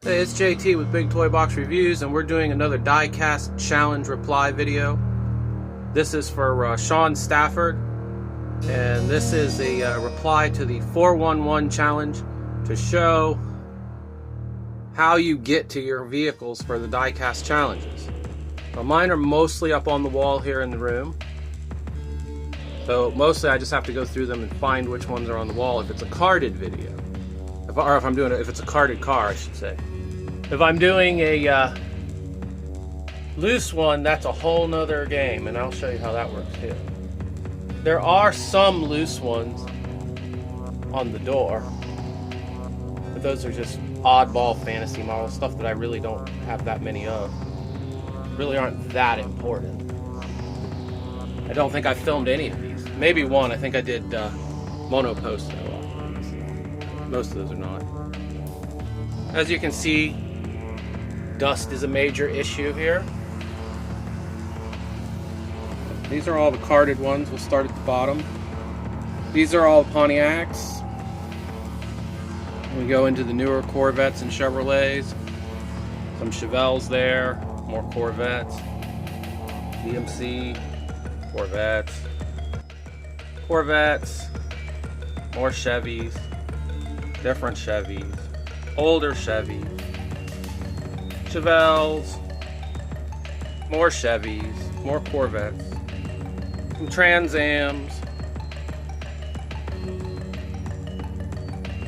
Hey, it's JT with Big Toybox Reviews, and we're doing another Diecast challenge reply video. This is for Sean Stafford, and this is a reply to the 411 challenge to show how you get to your vehicles for the Diecast challenges. Now, mine are mostly up on the wall here in the room, so mostly I just have to go through them and find which ones are on the wall if it's a carded video. If it's a carded car, I should say. If I'm doing a loose one, that's a whole nother game, and I'll show you how that works too. There are some loose ones on the door, but those are just oddball fantasy models, stuff that I really don't have that many of. Really aren't that important. I don't think I filmed any of these. Maybe one. I think I did mono post. Most of those are not. As you can see, dust is a major issue here. These are all the carded ones. We'll start at the bottom. These are all Pontiacs. We go into the newer Corvettes and Chevrolets. Some Chevelles there. More Corvettes. DMC. Corvettes. Corvettes. More Chevys. Different Chevys. Older Chevys. Chevelles, more Chevys, more Corvettes, some Trans Ams,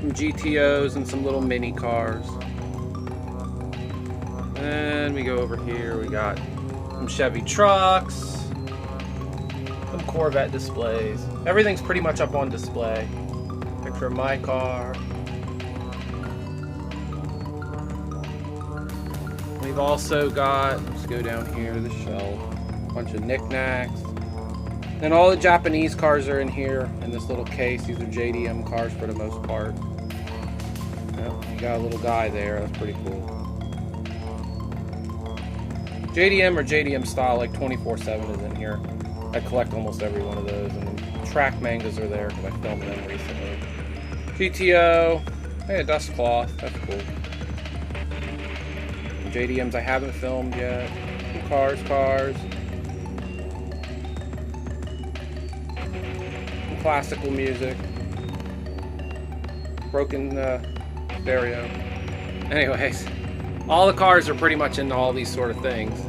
some GTOs and some little mini cars. And we go over here, we got some Chevy trucks, some Corvette displays. Everything's pretty much up on display. Picture of my car. We've also got, let's go down here to the shelf, a bunch of knickknacks. And all the Japanese cars are in here in this little case. These are JDM cars for the most part. Yep, you got a little guy there, that's pretty cool. JDM or JDM style, like 24/7 is in here. I collect almost every one of those. And then track mangas are there because I filmed them recently. GTO, hey, a dust cloth, that's cool. JDMs I haven't filmed yet. Cars. Some classical music. Broken stereo. Anyways, all the cars are pretty much into all these sort of things.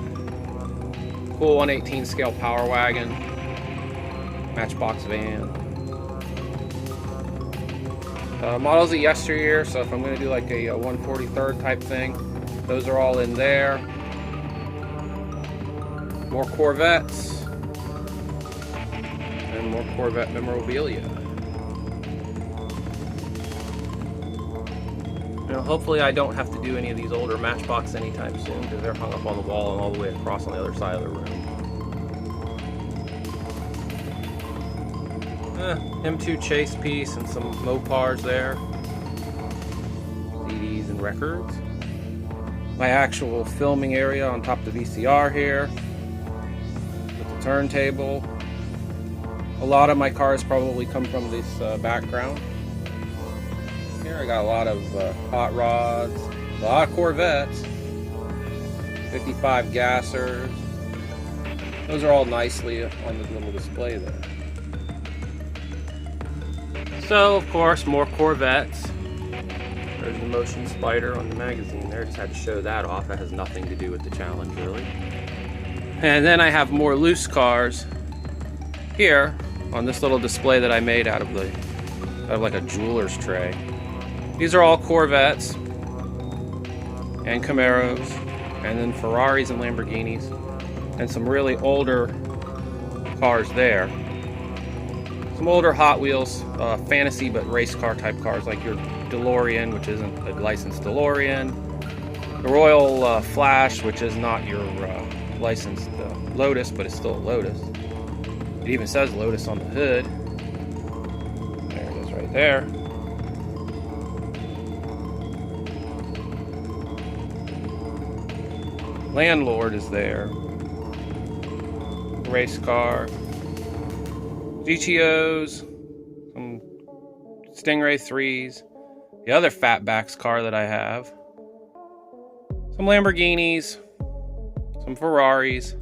Cool 1/18 scale Power Wagon. Matchbox van. Models of yesteryear, so if I'm going to do like a 143rd type thing, those are all in there. More Corvettes. And more Corvette memorabilia. Now, hopefully I don't have to do any of these older Matchbox anytime soon, because they're hung up on the wall and all the way across on the other side of the room. M2 chase piece and some Mopars there. CDs and records. My actual filming area on top of the VCR here, with the turntable. A lot of my cars probably come from this background. Here I got a lot of hot rods, a lot of Corvettes, 55 gassers. Those are all nicely on the little display there. So, of course, more Corvettes. There's the Motion Spider on the magazine there. Just had to show that off. That has nothing to do with the challenge, really. And then I have more loose cars here on this little display that I made out of like a jeweler's tray. These are all Corvettes and Camaros, and then Ferraris and Lamborghinis, and some really older cars there. Some older Hot Wheels, fantasy but race car type cars, like your DeLorean, which isn't a licensed DeLorean, the Royal Flash, which is not your licensed Lotus, but it's still a Lotus. It even says Lotus on the hood. There it is right there. Landlord is there. Race car. GTOs. Some Stingray 3s. The other Fatbacks car that I have. some Lamborghinis, some Ferraris.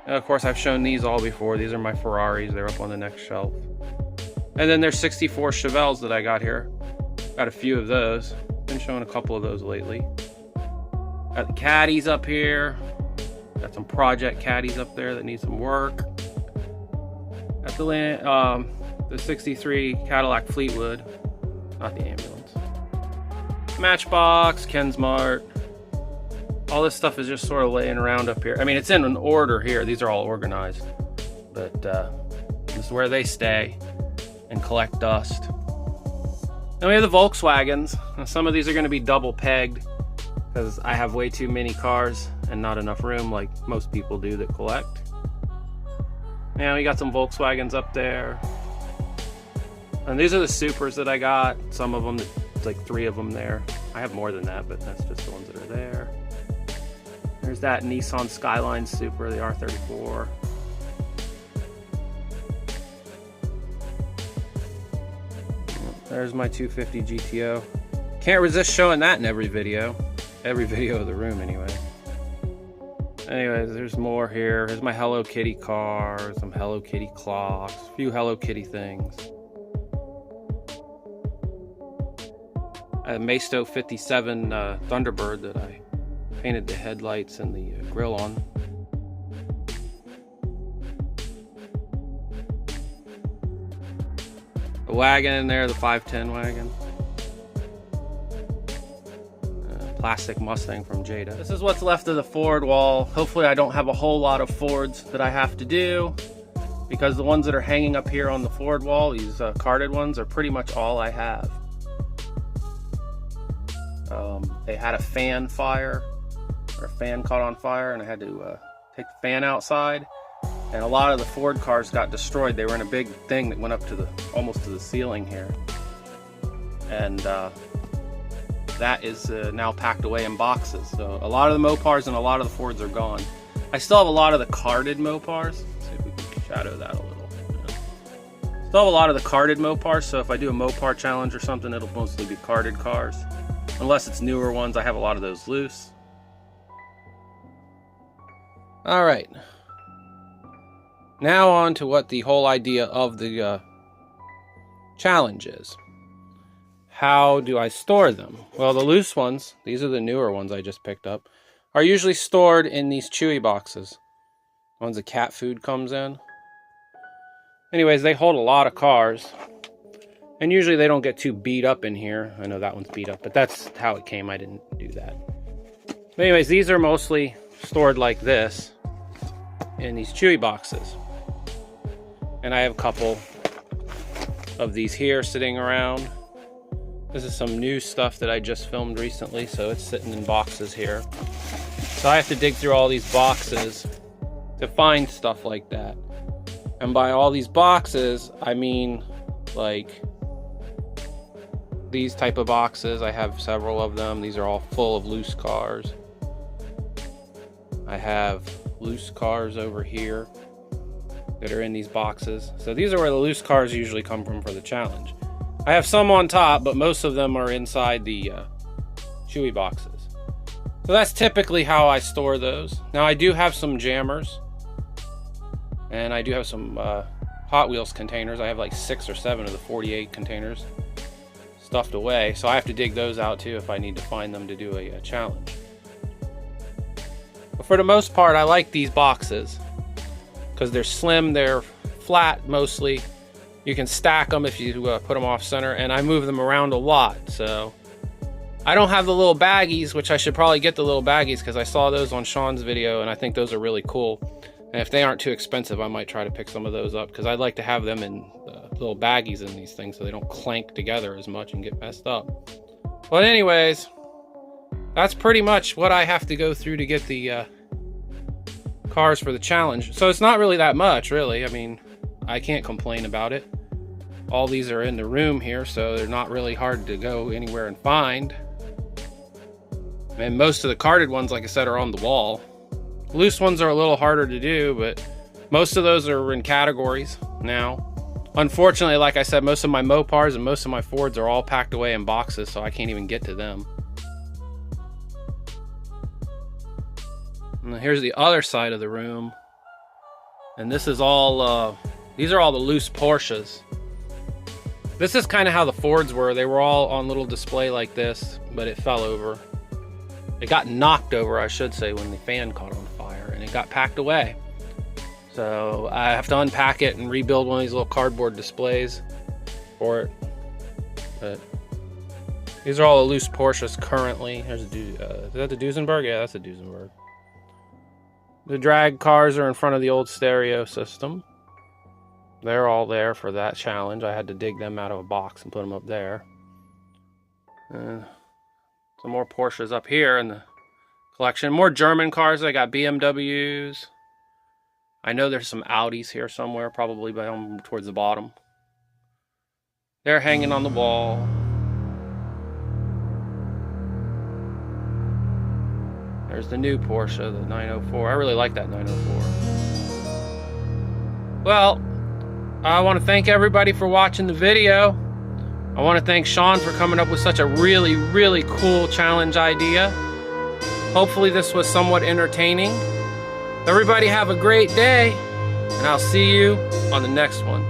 And of course, I've shown these all before. These are my Ferraris. They're up on the next shelf. And then there's 64 Chevelles that I got here. Got a few of those. Been showing a couple of those lately. Got the caddies up here. Got some project caddies up there that need some work. Got the 63 Cadillac Fleetwood, not the ambulance. Matchbox, Kensmart. All this stuff is just sort of laying around up here. I mean, it's in an order here. These are all organized, but this is where they stay and collect dust. Then we have the Volkswagens. Now, some of these are going to be double pegged because I have way too many cars and not enough room like most people do that collect. Now we got some Volkswagens up there. And these are the Supers that I got. Some of them, it's like 3 of them there. I have more than that, but that's just the ones that are there. There's that Nissan Skyline Super, the R34. There's my 250 GTO. Can't resist showing that in every video. Every video of the room, anyway. Anyways, there's more here. Here's my Hello Kitty car, some Hello Kitty clocks, a few Hello Kitty things. A Maisto 57 Thunderbird that I painted the headlights and the grill on. A wagon in there, the 510 wagon. Plastic Mustang from Jada. This is what's left of the Ford wall. Hopefully I don't have a whole lot of Fords that I have to do, because the ones that are hanging up here on the Ford wall, these carded ones, are pretty much all I have. They had a fan fire, or a fan caught on fire, and I had to take the fan outside, and a lot of the Ford cars got destroyed. They were in a big thing that went up to the almost to the ceiling here, and that is now packed away in boxes. So a lot of the Mopars and a lot of the Fords are gone. I still have a lot of the carded Mopars. Let's see if we can shadow that a little. Yeah. Still have a lot of the carded Mopars, so if I do a Mopar challenge or something, it'll mostly be carded cars. Unless it's newer ones, I have a lot of those loose. All right. Now on to what the whole idea of the challenge is. How do I store them? Well, the loose ones, these are the newer ones I just picked up, are usually stored in these Chewy boxes. Ones that cat food comes in. Anyways, they hold a lot of cars. And usually they don't get too beat up in here. I know that one's beat up, but that's how it came. I didn't do that. But anyways, these are mostly stored like this in these Chewy boxes. And I have a couple of these here sitting around. This is some new stuff that I just filmed recently, so it's sitting in boxes here. So I have to dig through all these boxes to find stuff like that. And by all these boxes, I mean like these type of boxes. I have several of them. These are all full of loose cars. I have loose cars over here that are in these boxes. So these are where the loose cars usually come from for the challenge. I have some on top, but most of them are inside the Chewy boxes. So that's typically how I store those. Now I do have some jammers, and I do have some Hot Wheels containers. I have like 6 or 7 of the 48 containers stuffed away, so I have to dig those out too if I need to find them to do a challenge. But for the most part, I like these boxes because they're slim, they're flat mostly. You can stack them if you put them off center, and I move them around a lot. So I don't have the little baggies, which I should probably get the little baggies because I saw those on Sean's video and I think those are really cool. And if they aren't too expensive, I might try to pick some of those up because I'd like to have them in little baggies in these things so they don't clank together as much and get messed up. But anyways, that's pretty much what I have to go through to get the cars for the challenge. So it's not really that much, really. I mean, I can't complain about it. All these are in the room here, so they're not really hard to go anywhere and find. And most of the carded ones, like I said, are on the wall. Loose ones are a little harder to do, but most of those are in categories now. Unfortunately, like I said, most of my Mopars and most of my Fords are all packed away in boxes, so I can't even get to them. And here's the other side of the room. And this is all, these are all the loose Porsches. This is kind of how the Fords were. They were all on little display like this, but it fell over. It got knocked over, I should say, when the fan caught on fire, and it got packed away. So I have to unpack it and rebuild one of these little cardboard displays for it. But these are all the loose Porsches currently. There's is that the Duesenberg? Yeah, that's the Duesenberg. The drag cars are in front of the old stereo system. They're all there for that challenge. I had to dig them out of a box and put them up there. Some more Porsches up here in the collection. More German cars. I got BMWs. I know there's some Audis here somewhere, probably towards the bottom. They're hanging on the wall. There's the new Porsche, the 904. I really like that 904. Well, I want to thank everybody for watching the video. I want to thank Sean for coming up with such a really, really cool challenge idea. Hopefully this was somewhat entertaining. Everybody have a great day, and I'll see you on the next one.